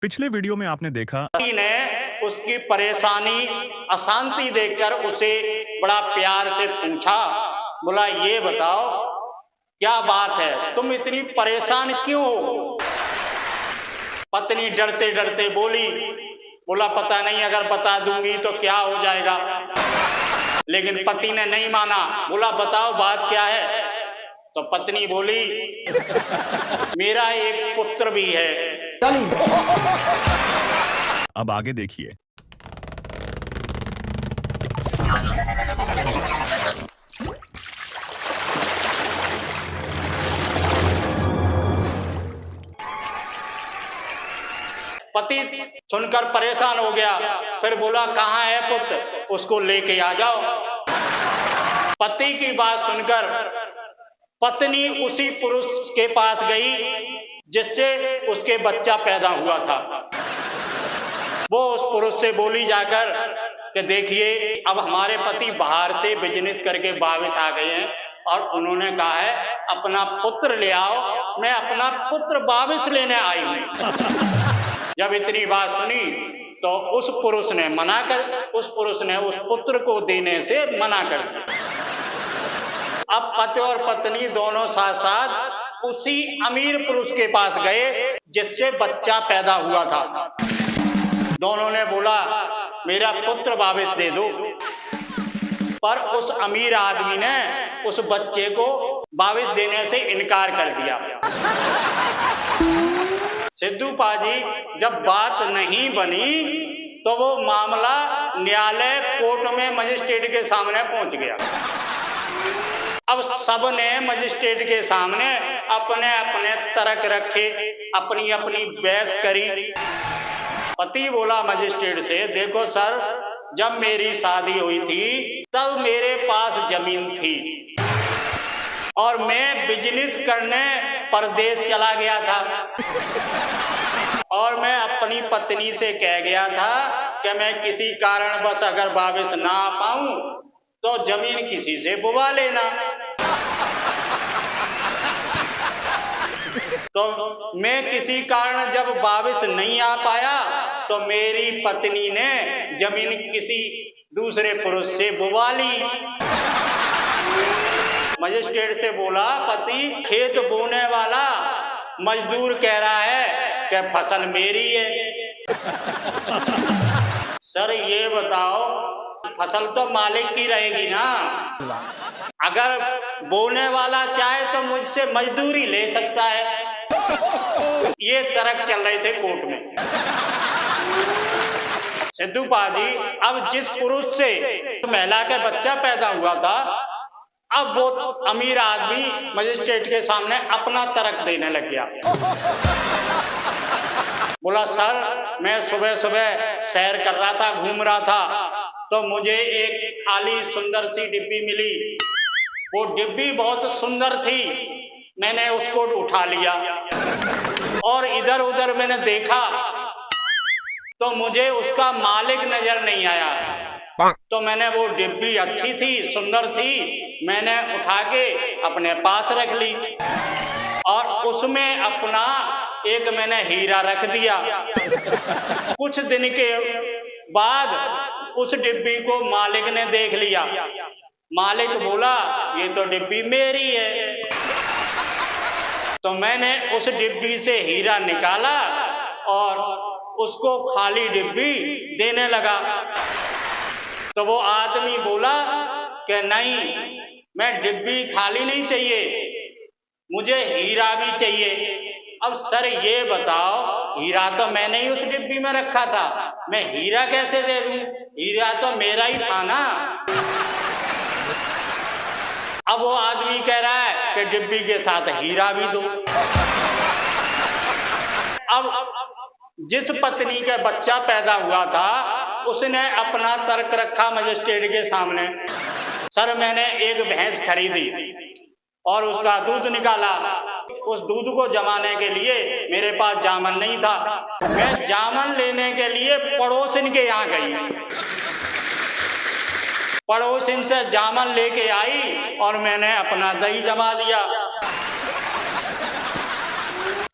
पिछले वीडियो में आपने देखा पति ने उसकी परेशानी अशांति देखकर उसे बड़ा प्यार से पूछा, बोला ये बताओ क्या बात है, तुम इतनी परेशान क्यों हो। पत्नी डरते डरते बोली, बोला पता नहीं, अगर बता दूंगी तो क्या हो जाएगा। लेकिन पति ने नहीं माना, बोला बताओ बात क्या है। तो पत्नी बोली मेरा एक पुत्र भी है। अब आगे देखिए। पति सुनकर परेशान हो गया, फिर बोला कहाँ है पुत्र, उसको लेके आ जाओ। पति की बात सुनकर पत्नी उसी पुरुष के पास गई जिससे उसके बच्चा पैदा हुआ था। वो उस पुरुष से बोली जाकर कि देखिए अब हमारे पति बाहर से बिजनेस करके वापस आ गए हैं और उन्होंने कहा है अपना पुत्र ले आओ, मैं अपना पुत्र वापस लेने आई हूं। जब इतनी बात सुनी तो उस पुरुष ने उस पुत्र को देने से मना कर दिया। अब पति और पत्नी दोनों साथ साथ उसी अमीर पुरुष के पास गए जिससे बच्चा पैदा हुआ था। दोनों ने बोला मेरा पुत्र वापस दे दो, पर उस अमीर आदमी ने उस बच्चे को वापस देने से इनकार कर दिया। सिद्धू पाजी जब बात नहीं बनी तो वो मामला न्यायालय कोर्ट में मजिस्ट्रेट के सामने पहुंच गया। अब सबने मजिस्ट्रेट के सामने अपने अपने तर्क रखे, अपनी अपनी बहस करी। पति बोला मजिस्ट्रेट से, देखो सर, जब मेरी शादी हुई थी तब मेरे पास जमीन थी और मैं बिजनेस करने परदेश चला गया था और मैं अपनी पत्नी से कह गया था कि मैं किसी कारणवश अगर वापस ना आ पाऊं तो जमीन किसी से बुवा लेना। तो मैं किसी कारण जब वापस नहीं आ पाया तो मेरी पत्नी ने जमीन किसी दूसरे पुरुष से बुवा ली। मजिस्ट्रेट से बोला, पति खेत बोने वाला मजदूर कह रहा है कि फसल मेरी है। सर ये बताओ, फसल तो मालिक की रहेगी ना। अगर बोने वाला चाहे तो मुझसे मजदूरी ले सकता है। ये तर्क चल रहे थे कोर्ट में। सिद्धू पाजी अब जिस पुरुष से महिला का बच्चा पैदा हुआ था, अब वो अमीर आदमी मजिस्ट्रेट के सामने अपना तर्क देने लग गया। बोला सर, मैं सुबह सुबह सैर कर रहा था, घूम रहा था, तो मुझे एक खाली सुंदर सी डिब्बी मिली। वो डिब्बी बहुत सुंदर थी, मैंने उसको उठा लिया और इधर उधर मैंने देखा तो मुझे उसका मालिक नजर नहीं आया। तो मैंने वो डिब्बी अच्छी थी, सुंदर थी, मैंने उठा के अपने पास रख ली और उसमें अपना एक मैंने हीरा रख दिया। कुछ दिन के बाद उस डिब्बी को मालिक ने देख लिया। मालिक बोला ये तो डिब्बी मेरी है। तो मैंने उस डिब्बी से हीरा निकाला और उसको खाली डिब्बी देने लगा। तो वो आदमी बोला कि नहीं, मैं डिब्बी खाली नहीं चाहिए, मुझे हीरा भी चाहिए। अब सर ये बताओ, हीरा तो मैंने ही उस डिब्बी में रखा था, मैं हीरा कैसे दे दूं? हीरा तो मेरा ही था ना। अब वो आदमी कह रहा है कि डिब्बी के साथ हीरा भी दो। अब जिस पत्नी का बच्चा पैदा हुआ था उसने अपना तर्क रखा मजिस्ट्रेट के सामने। सर मैंने एक भैंस खरीदी और उसका दूध निकाला। उस दूध को जमाने के लिए मेरे पास जामन नहीं था, मैं जामन लेने के लिए पड़ोसिन के यहाँ गई। पड़ोसिन से जामन लेके आई और मैंने अपना दही जमा दिया।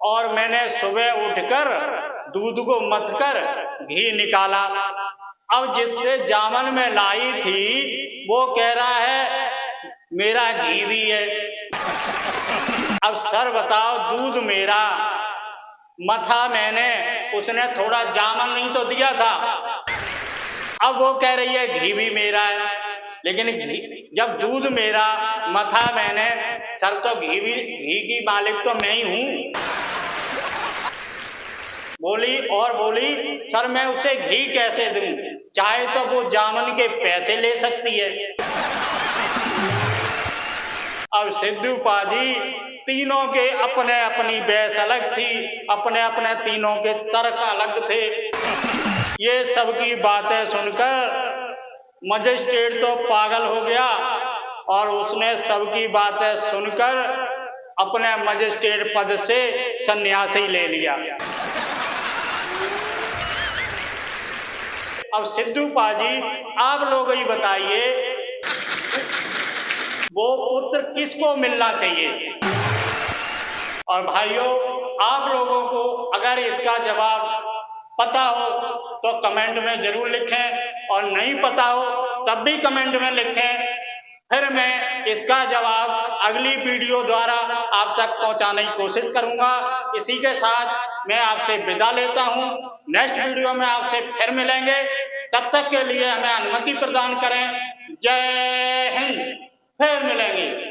और मैंने सुबह उठकर दूध को मथकर घी निकाला। अब जिससे जामन में लाई थी वो कह रहा है मेरा घी भी है। अब सर बताओ, दूध मेरा, मथा मैंने, उसने थोड़ा जामन नहीं तो दिया था। अब वो कह रही है घी भी मेरा है, लेकिन जब दूध मेरा, मथा मैंने, सर तो घी की मालिक तो मैं ही हूं। बोली सर मैं उसे घी कैसे दूं, चाहे तो वो जामन के पैसे ले सकती है। अब सिद्धू पाजी तीनों के अपने अपनी बहस अलग थी, अपने अपने तीनों के तर्क अलग थे। ये सबकी बातें सुनकर मजिस्ट्रेट तो पागल हो गया और उसने सबकी बातें सुनकर अपने मजिस्ट्रेट पद से संन्यासी ले लिया। अब सिद्धू पाजी आप लोग ही बताइए, वो पुत्र किसको मिलना चाहिए? और भाइयों, आप लोगों को अगर इसका जवाब पता हो तो कमेंट में जरूर लिखें, और नहीं पता हो तब भी कमेंट में लिखें। फिर मैं इसका जवाब अगली वीडियो द्वारा आप तक पहुंचाने की कोशिश करूंगा। इसी के साथ मैं आपसे विदा लेता हूं। नेक्स्ट वीडियो में आपसे फिर मिलेंगे, तब तक के लिए हमें अनुमति प्रदान करें। जय हिंद। फिर मिलेंगे।